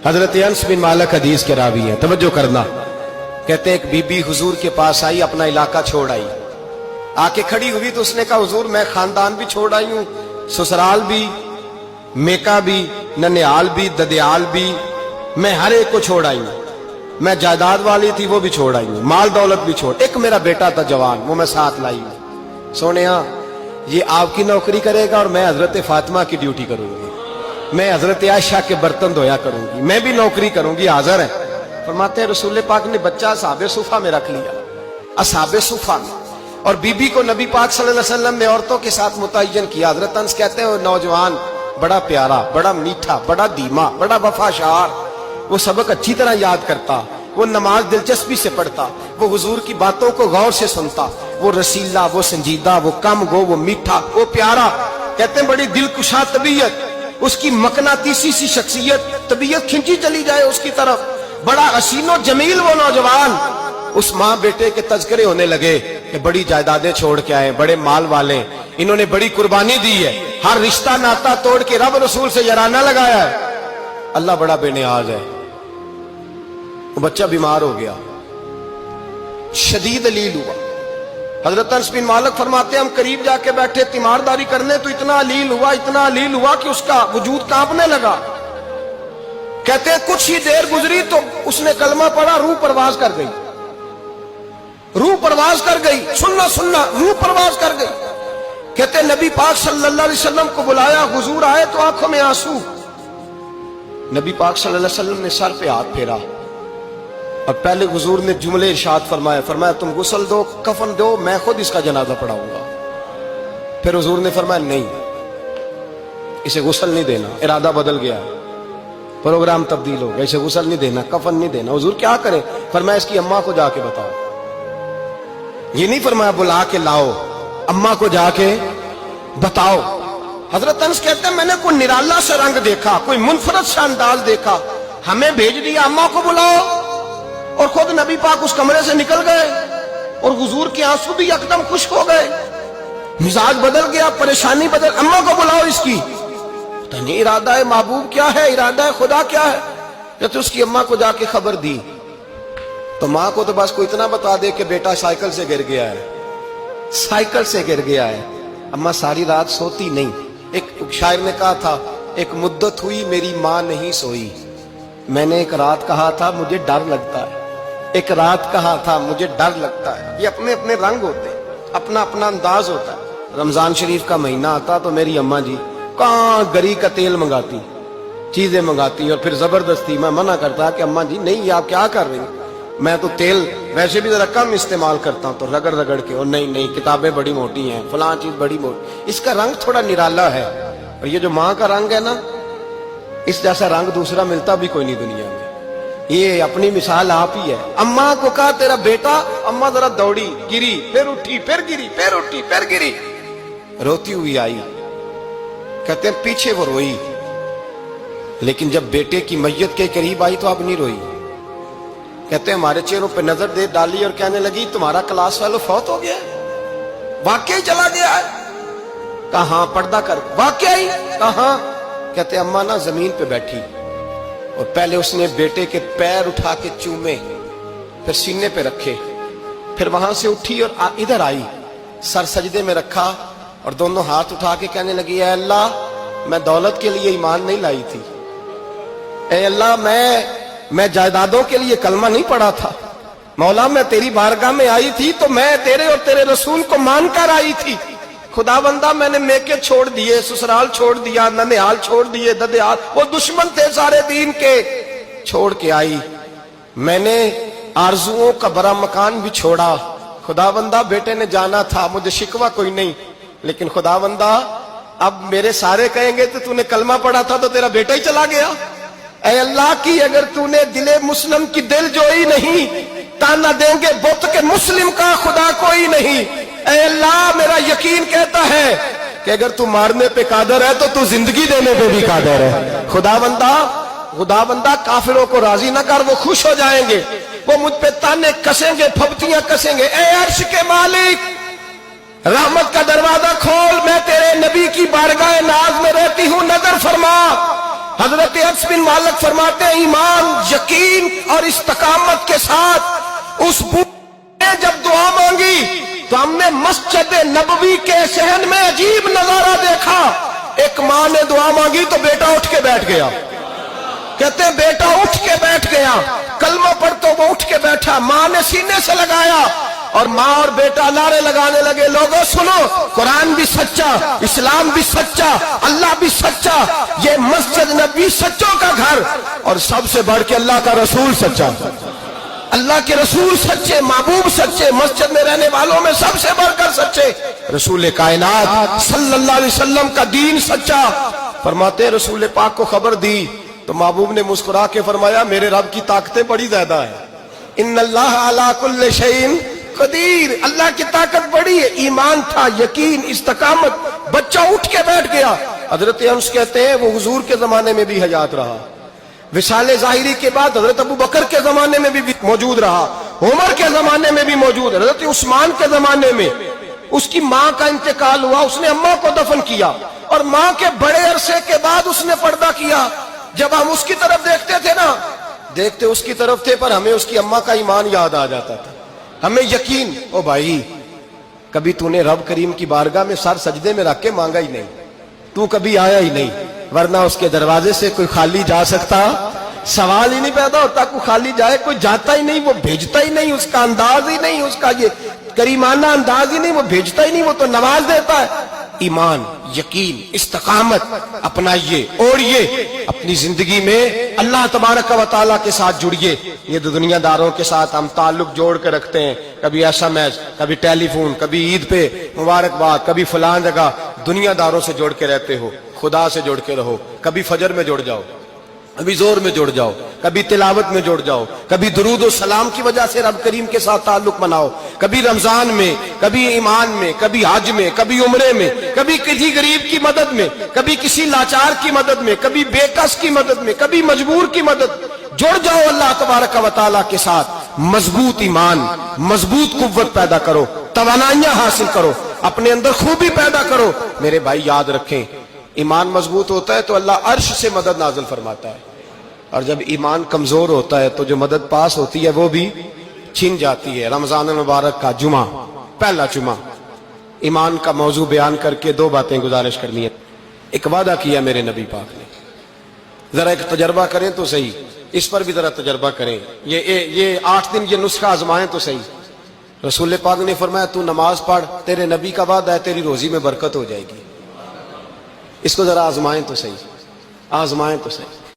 हजरत अनस बिन मालिक हदीस के रावी हैं, तवज्जो करना। कहते एक बीबी हुजूर के पास आई, अपना इलाका छोड़ आई, आके खड़ी हुई तो उसने कहा हुजूर मैं खानदान भी छोड़ आई हूं, ससुराल भी, मेका भी, ननिहाल भी, ददियाल भी, मैं हर एक को छोड़ आई हूं। मैं जायदाद वाली थी वो भी छोड़ आई हूं, माल दौलत भी छोड़, एक मेरा बेटा था जवान वो मैं साथ लाई हूं। सोनिया ये आपकी नौकरी करेगा और मैं हजरत फातिमा की ड्यूटी करूंगी, मैं हजरत आयशा के बर्तन धोया करूंगी, मैं भी नौकरी करूंगी। हाजिर है। फरमाते हैं रसूल पाक ने बच्चा असहाबे सुफा में रख लिया, असहाबे सुफा में, और बीबी को नबी पाक सल्लल्लाहु अलैहि वसल्लम ने औरतों के साथ मुतय्यन किया। हजरत अनस कहते हैं वो नौजवान बड़ा प्यारा, बड़ा मीठा, बड़ा धीमा, बड़ा वफाशार, वो सबक अच्छी तरह याद करता, वो नमाज दिलचस्पी से पढ़ता, वो हुजूर की बातों को गौर से सुनता, वो रसीला, वो संजीदा, वो कम गो, वो मीठा, वो प्यारा। कहते हैं बड़ी दिलकुशा तबीयत, उसकी मकनातीसी सी शख्सियत, तबीयत खिंची चली जाए उसकी तरफ, बड़ा हसीनो जमील वो नौजवान। उस माँ बेटे के तज़किरे होने लगे कि बड़ी जायदादें छोड़ के आए, बड़े माल वाले, इन्होंने बड़ी कुर्बानी दी है, हर रिश्ता नाता तोड़ के रब रसूल से याराना लगाया है, अल्लाह बड़ा बेनियाज है। वो बच्चा बीमार हो गया, शदीद अलील हुआ। हजरत अनस बिन मालिक फरमाते हैं हम करीब जाके बैठे तीमारदारी करने तो इतना अलील हुआ, इतना अलील हुआ कि उसका वजूद कांपने लगा। कहते हैं कुछ ही देर गुजरी तो उसने कलमा पढ़ा, रूह परवाज कर गई, रूह परवाज कर गई, सुनना सुनना, रूह परवाज कर गई। कहते नबी पाक सल्लल्लाहु अलैहि वसल्लम को बुलाया, हुजूर आए तो आंखों में आंसू। नबी पाक सल्लल्लाहु अलैहि वसल्लम ने सर पे हाथ फेरा और पहले हुजूर ने जुमले इरशाद फरमाया, फरमाया तुम गुस्ल दो, कफन दो, मैं खुद इसका जनाजा पढ़ाऊंगा। फिर हुजूर ने फरमाया नहीं, इसे गुस्ल नहीं देना, इरादा बदल गया, प्रोग्राम तब्दील हो गया, इसे गुस्ल नहीं देना, कफन नहीं देना। हुजूर क्या करें? फरमाया इसकी अम्मा को जाके बताओ। ये नहीं फरमाया बुला के लाओ, अम्मा को जाके बताओ। हजरत अनस कहते हैं मैंने कोई निराला सा रंग देखा, कोई मुनफरद सा अंदाज देखा, हमें भेज दिया अम्मा को बुलाओ, और खुद नबी पाक उस कमरे से निकल गए और हुजूर के आंसू भी एकदम खुश्क हो गए, मिजाज बदल गया, परेशानी बदल, अम्मा को बुलाओ इसकी। तो नहीं इरादा है महबूब क्या है, इरादा है खुदा क्या है? जब तो उसकी अम्मा को जाके खबर दी तो माँ को तो बस को इतना बता दे कि बेटा साइकिल से गिर गया है, साइकिल से गिर गया है। अम्मा सारी रात सोती नहीं। एक शायर ने कहा था एक मुद्दत हुई मेरी माँ नहीं सोई, मैंने एक रात कहा था मुझे डर लगता है, एक रात कहा था मुझे डर लगता है। ये अपने अपने रंग होते हैं, अपना अपना अंदाज होता है। रमजान शरीफ का महीना आता तो मेरी अम्मा जी कहाँ गरी का तेल मंगाती, चीजें मंगाती, और फिर जबरदस्ती मैं मना करता कि अम्मा जी नहीं आप क्या कर रही हैं, मैं तो तेल वैसे भी जरा कम इस्तेमाल करता हूँ, तो रगड़ रगड़ के, और नहीं नहीं किताबें बड़ी मोटी हैं, फलां चीज बड़ी मोटी, इसका रंग थोड़ा निराला है। और ये जो माँ का रंग है ना, इस जैसा रंग दूसरा मिलता भी कोई नहीं दुनिया में। ये अपनी मिसाल आप ही है। अम्मा को कहा तेरा बेटा, अम्मा जरा दौड़ी, गिरी, फिर उठी, फिर गिरी, फिर उठी, फिर गिरी, रोती हुई आई। कहते हैं पीछे वो रोई, लेकिन जब बेटे की मैयत के करीब आई तो अब नहीं रोई। कहते हैं हमारे चेहरों पे नजर दे डाली और कहने लगी तुम्हारा क्लास फेलो फौत हो गया, वाकई चला गया है। कहां? पर्दा कर, वाकई कहां? कहते अम्मा ना जमीन पे बैठी और पहले उसने बेटे के पैर उठा के चूमे, फिर सीने पे रखे, फिर वहां से उठी और इधर आई, सर सजदे में रखा और दोनों हाथ उठा के कहने लगी ऐ अल्लाह मैं दौलत के लिए ईमान नहीं लाई थी, ऐ अल्लाह मैं जायदादों के लिए कलमा नहीं पढ़ा था, मौला मैं तेरी बारगाह में आई थी तो मैं तेरे और तेरे रसूल को मानकर आई थी। खुदाबंदा मैंने मेके छोड़ दिए, ससुराल छोड़ दिया, ननिहाल छोड़ दिए, ददियाल, वो दुश्मन थे सारे दीन के, छोड़ के आई। मैंने आरजुओं का बड़ा मकान भी छोड़ा। खुदाबंदा बेटे ने जाना था, मुझे शिकवा कोई नहीं, लेकिन खुदाबंदा अब मेरे सारे कहेंगे तो तूने कलमा पढ़ा था तो तेरा बेटा ही चला गया। ऐ अल्लाह की अगर तूने दिले मुस्लिम की दिल जोई नहीं, ताना देंगे बुत के मुस्लिम का खुदा कोई नहीं। ऐ अल्लाह मेरा यकीन कहता है कि अगर तू मारने पे कादर है तो तू जिंदगी देने पे भी कादर है। खुदाबंदा काफिरों को राजी ना कर, वो खुश हो जाएंगे, वो मुझ पे ताने कसेंगे, फबतियां कसेंगे। ऐ अर्श के मालिक रहमत का दरवाजा खोल, मैं तेरे नबी की बारगाह नाज में रहती हूँ, नजर फरमा। حضرت انس بن مالک فرماتے ہیں ایمان، یقین اور استقامت کے ساتھ اس بوڑھے نے جب دعا مانگی تو ہم نے مسجد نبوی کے صحن میں عجیب نظارہ دیکھا. ایک ماں نے دعا مانگی تو بیٹا اٹھ کے بیٹھ گیا. کہتے ہیں بیٹا اٹھ کے بیٹھ گیا، کلمہ پڑھ تو وہ اٹھ کے بیٹھا، ماں نے سینے سے لگایا اور ماں اور بیٹا نعرے لگانے لگے، لوگوں سنو، قرآن بھی سچا، اسلام بھی سچا، اللہ بھی سچا، یہ مسجد نبی سچوں کا گھر، اور سب سے بڑھ کے اللہ کا رسول سچا. اللہ کے رسول سچے، محبوب سچے، مسجد میں رہنے والوں میں سب سے بڑھ کر سچے، رسول کائنات صلی اللہ علیہ وسلم کا دین سچا. فرماتے ہیں رسول پاک کو خبر دی تو محبوب نے مسکرا کے فرمایا میرے رب کی طاقتیں بڑی زیادہ ہیں. ان اللہ علی کل شیء قدیر، اللہ کی طاقت بڑی ہے. ایمان تھا، یقین، استقامت، بچہ اٹھ کے بیٹھ گیا. حضرت انس کہتے ہیں وہ حضور کے زمانے میں بھی حیات رہا، وصال ظاہری کے بعد حضرت ابو بکر کے زمانے میں بھی موجود رہا، عمر کے زمانے میں بھی موجود، حضرت عثمان کے زمانے میں. اس کی ماں کا انتقال ہوا، اس نے اماں کو دفن کیا، اور ماں کے بڑے عرصے کے بعد اس نے پردہ کیا. جب ہم اس کی طرف دیکھتے تھے نا، دیکھتے اس کی طرف تھے پر ہمیں اس کی اماں کا ایمان یاد آ جاتا تھا، ہمیں یقین. او بھائی، کبھی تو نے رب کریم کی بارگاہ میں سر سجدے میں رکھ کے مانگا ہی نہیں، تو کبھی آیا ہی نہیں، ورنہ اس کے دروازے سے کوئی خالی جا سکتا؟ سوال ہی نہیں پیدا ہوتا کوئی خالی جائے. کوئی جاتا ہی نہیں، وہ بھیجتا ہی نہیں، اس کا انداز ہی نہیں، اس کا یہ کریمانہ انداز ہی نہیں، وہ بھیجتا ہی نہیں، وہ تو نواز دیتا ہے. ایمان، یقین، استقامت اپنائیے، اوڑھیے اپنی زندگی میں، اللہ تبارک و تعالیٰ کے ساتھ جڑیے. یہ دنیا داروں کے ساتھ ہم تعلق جوڑ کے رکھتے ہیں، کبھی SMS، کبھی ٹیلی فون، کبھی عید پہ مبارکباد، کبھی فلان جگہ. دنیا داروں سے جوڑ کے رہتے ہو، خدا سے جوڑ کے رہو. کبھی فجر میں جڑ جاؤ، کبھی زور میں جڑ جاؤ، کبھی تلاوت میں جڑ جاؤ، کبھی درود و سلام کی وجہ سے رب کریم کے ساتھ تعلق بناؤ، کبھی رمضان میں، کبھی ایمان میں، کبھی حج میں، کبھی عمرے میں، کبھی کسی غریب کی مدد میں، کبھی کسی لاچار کی مدد میں، کبھی بے کس کی مدد میں، کبھی مجبور کی مدد. جڑ جاؤ اللہ تبارک و تعالیٰ کے ساتھ. مضبوط ایمان، مضبوط قوت پیدا کرو، توانائیاں حاصل کرو، اپنے اندر خوبی پیدا کرو. میرے بھائی یاد رکھیں، ایمان مضبوط ہوتا ہے تو اللہ عرش سے مدد نازل فرماتا ہے، اور جب ایمان کمزور ہوتا ہے تو جو مدد پاس ہوتی ہے وہ بھی چھن جاتی ہے. رمضان المبارک کا جمعہ، پہلا جمعہ، ایمان کا موضوع بیان کر کے دو باتیں گزارش کرنی ہے. ایک وعدہ کیا میرے نبی پاک نے، ذرا ایک تجربہ کریں تو صحیح، اس پر بھی ذرا تجربہ کریں. یہ 8 دن یہ نسخہ آزمائیں تو صحیح. رسول پاک نے فرمایا تو نماز پڑھ، تیرے نبی کا وعدہ ہے تیری روزی میں برکت ہو جائے گی. اس کو ذرا آزمائیں تو صحیح، آزمائیں تو صحیح.